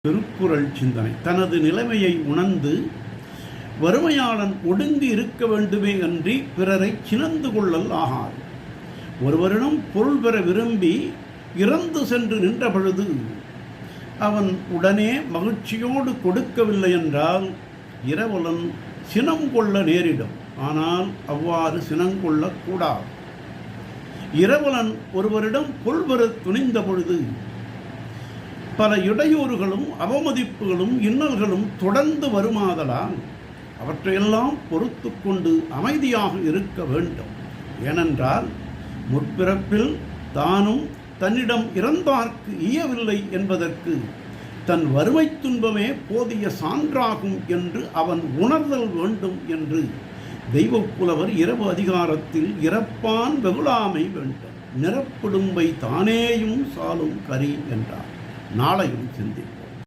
திருக்குறள் சிந்தனை. தனது நிலைமையை உணர்ந்து வறுமையாளன் ஒடுங்கி இருக்க வேண்டுமே அன்றி பிறரை சினந்து கொள்ளல் ஆகாது. ஒருவரிடம் பொருள் பெற விரும்பி இறந்து சென்று நின்ற பொழுது அவன் உடனே மகிழ்ச்சியோடு கொடுக்கவில்லை என்றால் இரவலன் சினம் கொள்ள நேரிடும். ஆனால் அவ்வாறு சினங்கொள்ளக்கூடாது. இரவலன் ஒருவரிடம் பொருள் பெற துணிந்த பொழுது பல இடையூறுகளும் அவமதிப்புகளும் இன்னல்களும் தொடர்ந்து வருமாதலால் அவற்றையெல்லாம் பொறுத்து கொண்டு அமைதியாக இருக்க வேண்டும். ஏனென்றால் முற்பிறப்பில் தானும் தன்னிடம் இறந்தார்க்கு ஈயவில்லை என்பதற்கு தன் வறுமை துன்பமே போதிய சான்றாகும் என்று அவன் உணர்தல் வேண்டும் என்று தெய்வப்புலவர் இரவு அதிகாரத்தில் இறப்பான் வெகுளாமை வேண்டும், நிறப்பிடும்பை தானேயும் சாலும் கரி என்றார். நாளையும் சிந்தி.